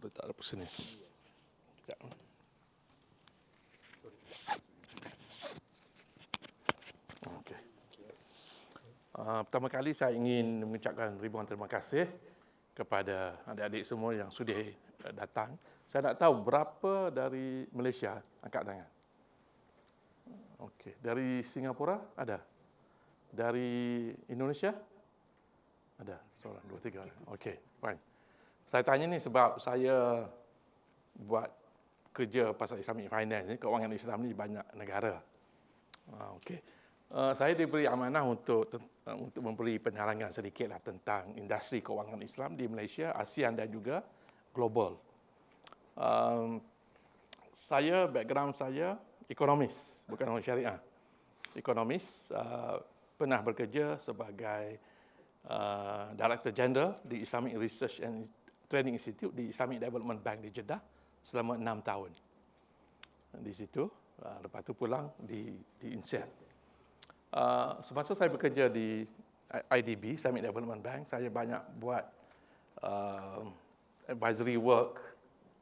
letak depan sini. Sekejap. Okey. Pertama kali saya ingin mengucapkan ribuan terima kasih kepada adik-adik semua yang sudi datang. Saya nak tahu berapa dari Malaysia angkat tangan. Okey, dari Singapura ada? Dari Indonesia? Ada, seorang, dua, tiga. Okey, fine. Saya tanya ni sebab saya buat kerja pasal Islamic Finance ni, keuangan Islam ni banyak negara. Okey. Saya diberi amanah untuk memberi penerangan sedikitlah tentang industri keuangan Islam di Malaysia, ASEAN dan juga global. Background saya ekonomis, bukan orang syariah. Ekonomis, pernah bekerja sebagai Director General di Islamic Research and Training Institute di Islamic Development Bank di Jeddah selama 6 tahun. Di situ, lepas tu pulang di INSEAD. Semasa saya bekerja di IDB, Islamic Development Bank, saya banyak buat advisory work,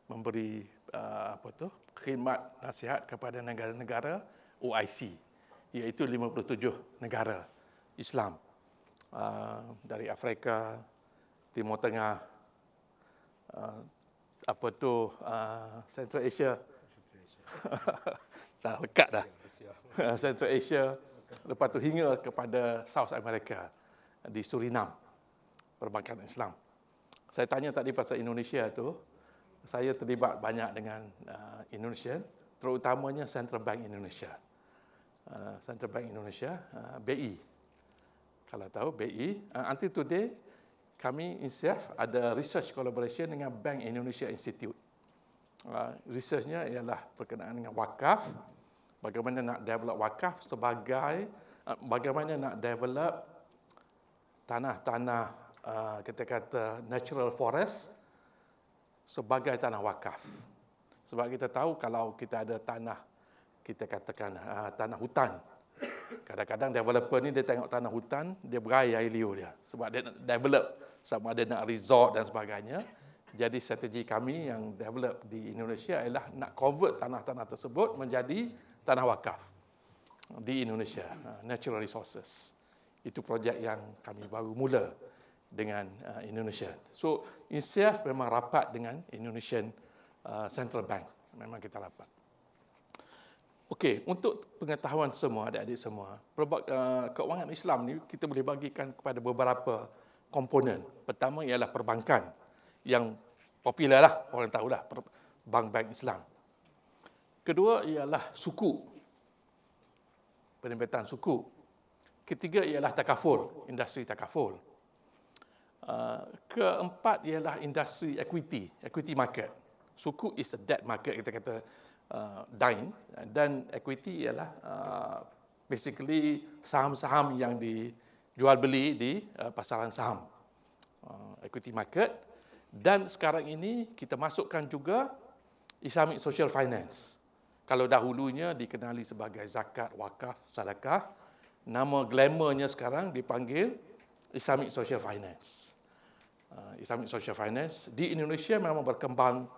memberi khidmat nasihat kepada negara-negara OIC, iaitu 57 negara Islam, dari Afrika, Timur Tengah, Central Asia, dah lekat dah, Central Asia, lepas tu hingga kepada South America, di Suriname, perbankan Islam. Saya tanya tadi pasal Indonesia tu, saya terlibat banyak dengan Indonesia, terutamanya Central Bank Indonesia. Central Bank Indonesia, BI. Kalau tahu BI, until today kami INSEAF ada research collaboration dengan Bank Indonesia Institute. Researchnya ialah berkenaan dengan wakaf, bagaimana nak develop wakaf bagaimana nak develop tanah-tanah, kita kata natural forest sebagai tanah wakaf. Sebab kita tahu kalau kita ada tanah, kita katakan tanah hutan, kadang-kadang developer ni dia tengok tanah hutan, dia berair air liur dia. Sebab dia nak develop, sama ada nak resort dan sebagainya. Jadi strategi kami yang develop di Indonesia ialah nak convert tanah-tanah tersebut menjadi tanah wakaf di Indonesia, natural resources. Itu projek yang kami baru mula dengan Indonesia. So, INSEAF memang rapat dengan Indonesian Central Bank. Memang kita rapat. Okey, untuk pengetahuan semua, adik-adik semua, keuangan Islam ni kita boleh bagikan kepada beberapa komponen. Pertama ialah perbankan, yang popular lah, orang tahulah, bank-bank Islam. Kedua ialah suku, penerbitan suku. Ketiga ialah takaful, industri takaful. Keempat ialah industri equity market. Suku is a debt market, kita kata dine, dan equity ialah basically saham-saham yang dijual beli di pasaran saham, equity market. Dan sekarang ini kita masukkan juga Islamic Social Finance. Kalau dahulunya dikenali sebagai zakat, wakaf, sedekah, nama glamournya sekarang dipanggil Islamic Social Finance. Islamic Social Finance di Indonesia memang berkembang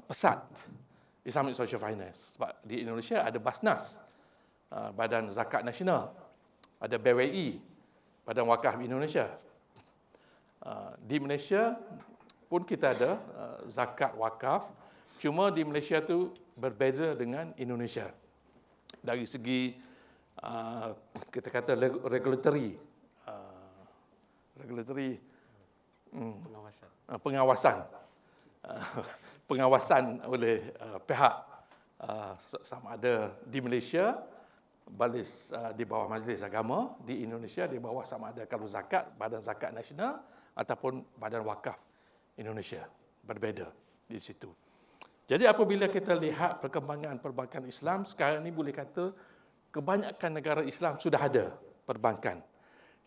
pesat, Islamic Social Finance. Sebab di Indonesia ada Basnas, Badan Zakat Nasional, ada BWI, Badan Wakaf Indonesia. Di Malaysia pun kita ada zakat wakaf, cuma di Malaysia tu berbeza dengan Indonesia. Dari segi kita kata regulatory pengawasan oleh pihak sama ada di Malaysia di bawah Majlis Agama, di Indonesia di bawah sama ada kalau zakat Badan Zakat Nasional ataupun Badan Wakaf Indonesia. Berbeza di situ. Jadi apabila kita lihat perkembangan perbankan Islam sekarang ni, boleh kata kebanyakan negara Islam sudah ada perbankan.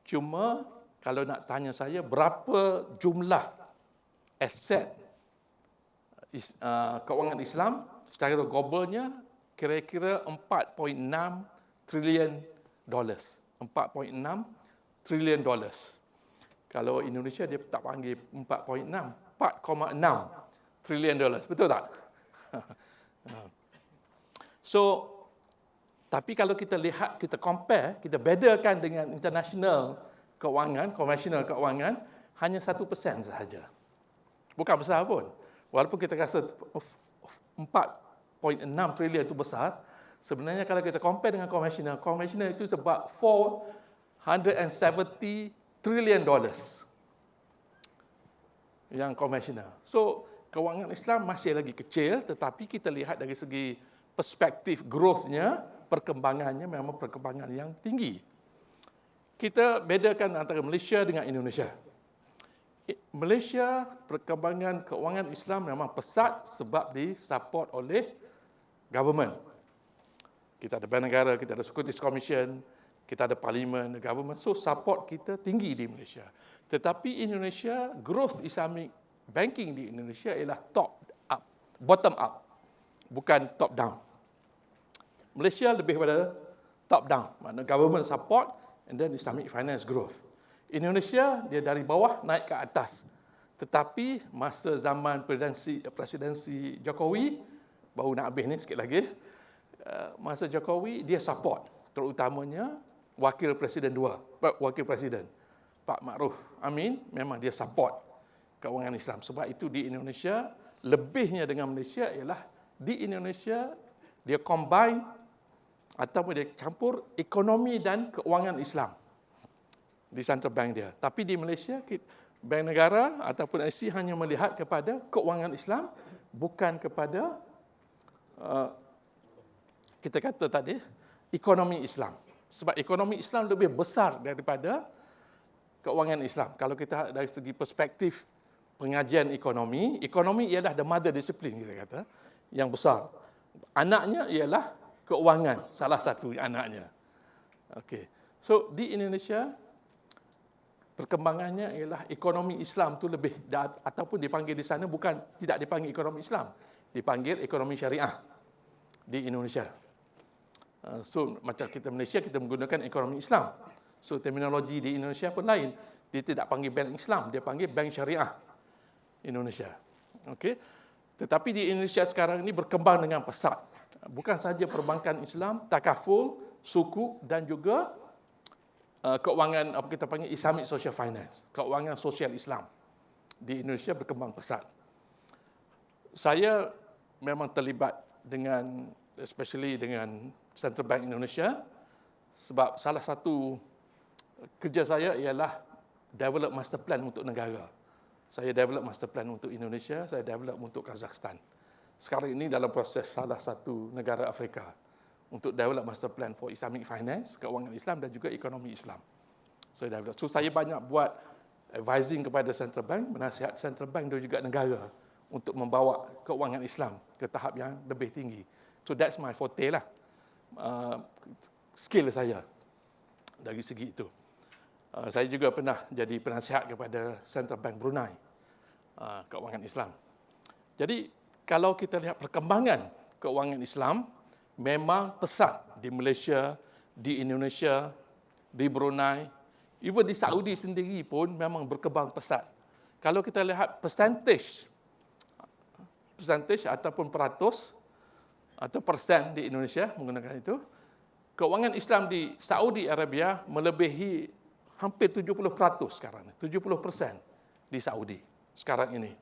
Cuma kalau nak tanya saya berapa jumlah aset keuangan Islam secara globalnya, kira-kira 4.6 trilion dollars. 4.6 trilion dollars. Kalau Indonesia dia tak panggil 4.6, 4,6 trilion dolar. Betul tak? So, tapi kalau kita lihat, kita compare, kita bedakan dengan international keuangan, konvensional keuangan, hanya 1% sahaja. Bukan besar pun. Walaupun kita rasa 4.6 trilion itu besar, sebenarnya kalau kita compare dengan konvensional itu sebab 470 trilion dollars yang konvensional. So, kewangan Islam masih lagi kecil, tetapi kita lihat dari segi perspektif growth-nya, perkembangannya memang perkembangan yang tinggi. Kita bedakan antara Malaysia dengan Indonesia. Malaysia, perkembangan kewangan Islam memang pesat sebab disupport oleh government. Kita ada Bank Negara, kita ada Securities Commission, kita ada Parlimen, government. So, support kita tinggi di Malaysia. Tetapi Indonesia, growth Islamic banking di Indonesia ialah top up, bottom up, bukan top down. Malaysia lebih pada top down, maknanya government support and then Islamic finance growth. Indonesia, dia dari bawah naik ke atas. Tetapi masa zaman presidensi Jokowi, baru nak habis ni sikit lagi, masa Jokowi, dia support, terutamanya Wakil Presiden Pak Ma'ruf Amin, memang dia support kewangan Islam. Sebab itu di Indonesia, lebihnya dengan Malaysia ialah di Indonesia, dia combine ataupun dia campur ekonomi dan kewangan Islam di central bank dia. Tapi di Malaysia, Bank Negara ataupun IC hanya melihat kepada kewangan Islam, bukan kepada kita kata tadi, ekonomi Islam. Sebab ekonomi Islam lebih besar daripada kewangan Islam. Kalau kita dari segi perspektif pengajian ekonomi, ekonomi ialah the mother discipline, kita kata, yang besar. Anaknya ialah kewangan, salah satu anaknya. Okey. So, di Indonesia, perkembangannya ialah ekonomi Islam tu lebih, ataupun dipanggil di sana bukan, tidak dipanggil ekonomi Islam, dipanggil ekonomi syariah di Indonesia. So, macam kita Malaysia, kita menggunakan ekonomi Islam. So, terminologi di Indonesia pun lain. Dia tidak panggil bank Islam, dia panggil bank syariah Indonesia. Okey. Tetapi di Indonesia sekarang ini berkembang dengan pesat. Bukan sahaja perbankan Islam, takaful, suku dan juga keuangan apa kita panggil Islamic Social Finance, keuangan sosial Islam di Indonesia berkembang pesat. Saya memang terlibat dengan, especially dengan Central Bank Indonesia, sebab salah satu kerja saya ialah develop master plan untuk negara. Saya develop master plan untuk Indonesia, saya develop untuk Kazakhstan. Sekarang ini dalam proses salah satu negara Afrika untuk develop master plan for Islamic finance, keuangan Islam dan juga ekonomi Islam. So saya banyak buat advising kepada Central Bank, menasihat Central Bank dan juga negara untuk membawa keuangan Islam ke tahap yang lebih tinggi. So that's my forte lah, skill saya dari segi itu. Saya juga pernah jadi penasihat kepada Central Bank Brunei, keuangan Islam. Jadi kalau kita lihat perkembangan keuangan Islam, memang pesat di Malaysia, di Indonesia, di Brunei, even di Saudi sendiri pun memang berkembang pesat. Kalau kita lihat percentage ataupun peratus atau persen di Indonesia menggunakan itu, keuangan Islam di Saudi Arabia melebihi hampir 70% sekarang, 70% di Saudi sekarang ini.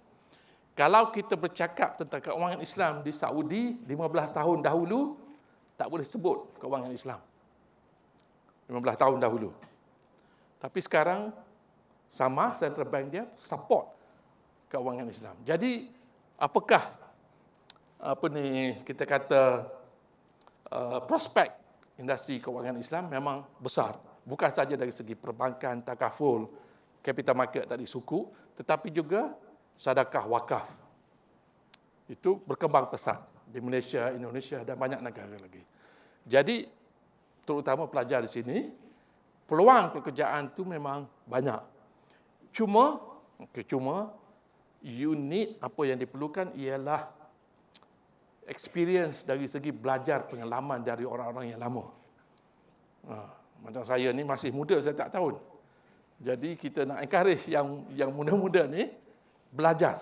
Kalau kita bercakap tentang keuangan Islam di Saudi 15 tahun dahulu, tak boleh sebut keuangan Islam 15 tahun dahulu. Tapi sekarang sama, Central Bank dia support keuangan Islam. Jadi apakah kita kata prospek industri keuangan Islam memang besar. Bukan saja dari segi perbankan, takaful, capital market tadi, suku, tetapi juga sedekah wakaf. Itu berkembang pesat di Malaysia, Indonesia dan banyak negara lagi. Jadi, terutama pelajar di sini, peluang pekerjaan itu memang banyak. Cuma you need, apa yang diperlukan ialah experience dari segi belajar pengalaman dari orang-orang yang lama. Macam saya ni masih muda, saya tak tahu. Jadi kita nak encourage yang muda-muda ni belajar.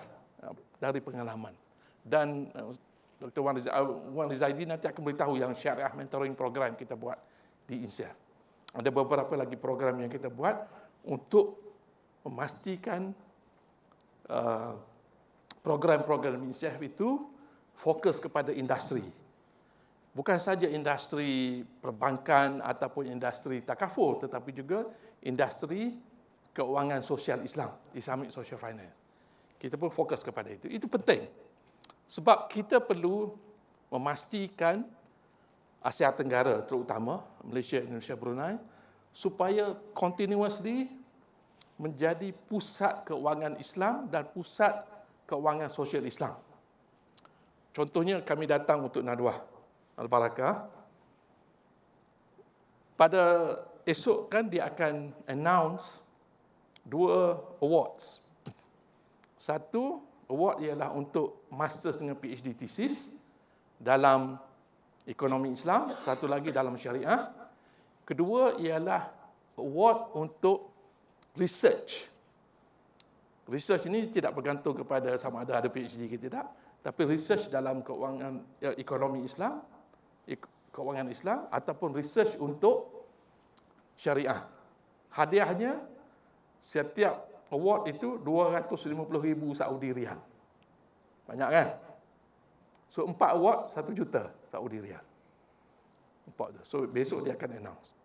dari pengalaman. Dan Dr. Wan Rizaidi nanti akan beritahu yang syariah mentoring program kita buat di INSEAF. Ada beberapa lagi program yang kita buat untuk memastikan program-program INSEAF itu fokus kepada industri. Bukan saja industri perbankan ataupun industri takaful, tetapi juga industri keuangan sosial Islam, Islamic Social Finance. Kita pun fokus kepada itu. Itu penting. Sebab kita perlu memastikan Asia Tenggara terutama, Malaysia, Indonesia, Brunei, supaya continuously menjadi pusat keuangan Islam dan pusat keuangan sosial Islam. Contohnya kami datang untuk Nadwah Al-Barakah. Pada esok kan dia akan announce 2 awards. Satu award ialah untuk masters dengan PhD thesis dalam ekonomi Islam, satu lagi dalam syariah. Kedua ialah award untuk research. Research ini tidak bergantung kepada sama ada PhD ke tidak, tapi research dalam keuangan ekonomi Islam, keuangan Islam ataupun research untuk syariah. Hadiahnya setiap award itu 250,000 Saudi Riyal. Banyak kan? So 4 award 1 juta Saudi Riyal. 4 tu. So besok dia akan announce.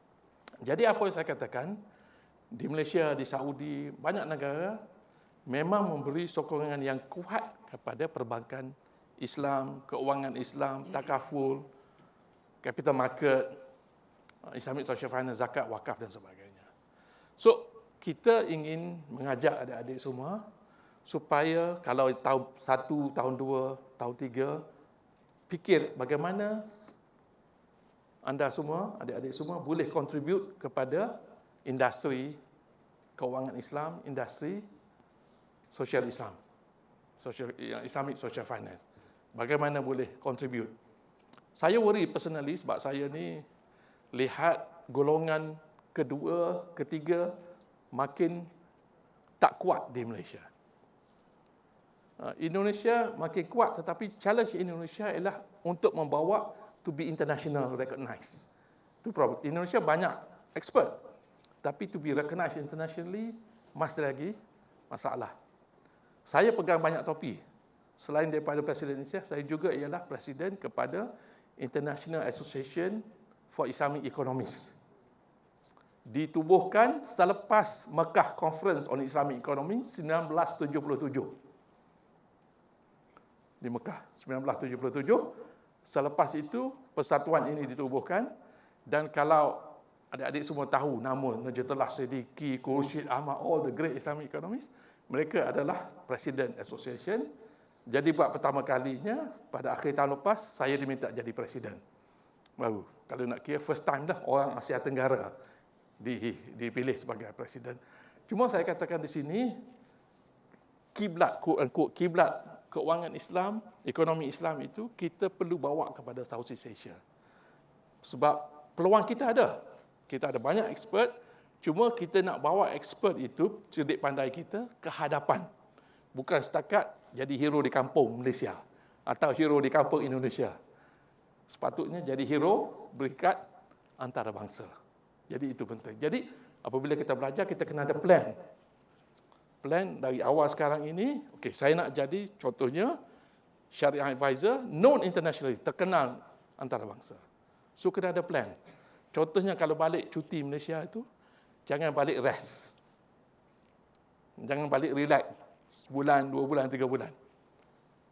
Jadi apa yang saya katakan, di Malaysia, di Saudi, banyak negara memang memberi sokongan yang kuat kepada perbankan Islam, keuangan Islam, takaful, capital market, Islamic Social Finance, zakat, wakaf dan sebagainya. So, kita ingin mengajak adik-adik semua supaya kalau tahun 1, tahun 2, tahun 3, fikir bagaimana anda semua, adik-adik semua boleh contribute kepada industri keuangan Islam, industri sosial Islam, Islamic Social Finance. Bagaimana boleh contribute? Saya worry personally sebab saya ni lihat golongan kedua, ketiga makin tak kuat di Malaysia. Indonesia makin kuat, tetapi challenge Indonesia ialah untuk membawa to be international recognized. Itu problem. Indonesia banyak expert, tapi to be recognized internationally masih lagi masalah. Saya pegang banyak topi. Selain daripada Presiden INSEAF, saya juga ialah Presiden kepada International Association for Islamic Economists. Ditubuhkan selepas Mekah Conference on Islamic Economy 1977. Di Mekah 1977. Selepas itu persatuan ini ditubuhkan, dan kalau adik-adik semua tahu nama Najatullah Siddiqui, Khurshid Ahmad, all the great Islamic economists, mereka adalah President Association. Jadi buat pertama kalinya pada akhir tahun lepas saya diminta jadi presiden. Baru kalau nak kira first time dah orang Asia Tenggara dipilih sebagai presiden. Cuma saya katakan di sini kiblat, quote unquote, kiblat keuangan Islam, ekonomi Islam itu kita perlu bawa kepada Southeast Asia. Sebab peluang kita ada. Kita ada banyak expert, cuma kita nak bawa expert itu, cerdik pandai kita, ke hadapan. Bukan setakat jadi hero di kampung Malaysia atau hero di kampung Indonesia. Sepatutnya jadi hero berikat antarabangsa. Jadi itu penting. Jadi apabila kita belajar, kita kena ada plan. Plan dari awal sekarang ini, okey, saya nak jadi contohnya syariah advisor known internationally, terkenal antarabangsa. So kena ada plan. Contohnya kalau balik cuti Malaysia itu, jangan balik rest. Jangan balik relax. Sebulan, 2 bulan, 3 bulan.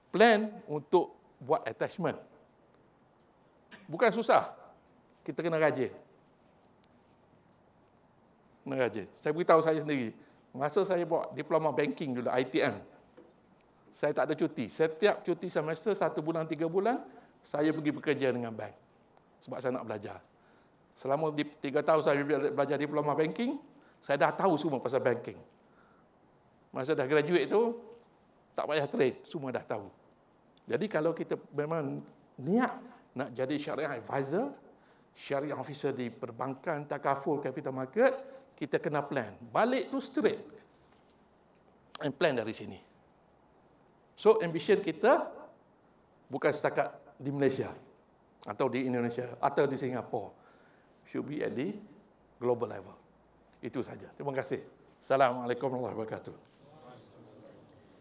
Plan untuk buat attachment. Bukan susah. Kita kena rajin. Kena rajin. Saya beritahu saya sendiri. Masa saya buat diploma banking dulu, ITM, saya tak ada cuti. Setiap cuti semester, 1 bulan, 3 bulan, saya pergi bekerja dengan bank. Sebab saya nak belajar. Selama 3 tahun saya belajar diploma banking, saya dah tahu semua pasal banking. Masa dah graduate tu, tak payah train, semua dah tahu. Jadi kalau kita memang niat nak jadi syariah advisor, syariah officer di perbankan, takaful, capital market, kita kena plan. Balik tu straight. And plan dari sini. So ambition kita bukan setakat di Malaysia atau di Indonesia atau di Singapura, should be at the global level. Itu saja. Terima kasih. Assalamualaikum warahmatullahi wabarakatuh.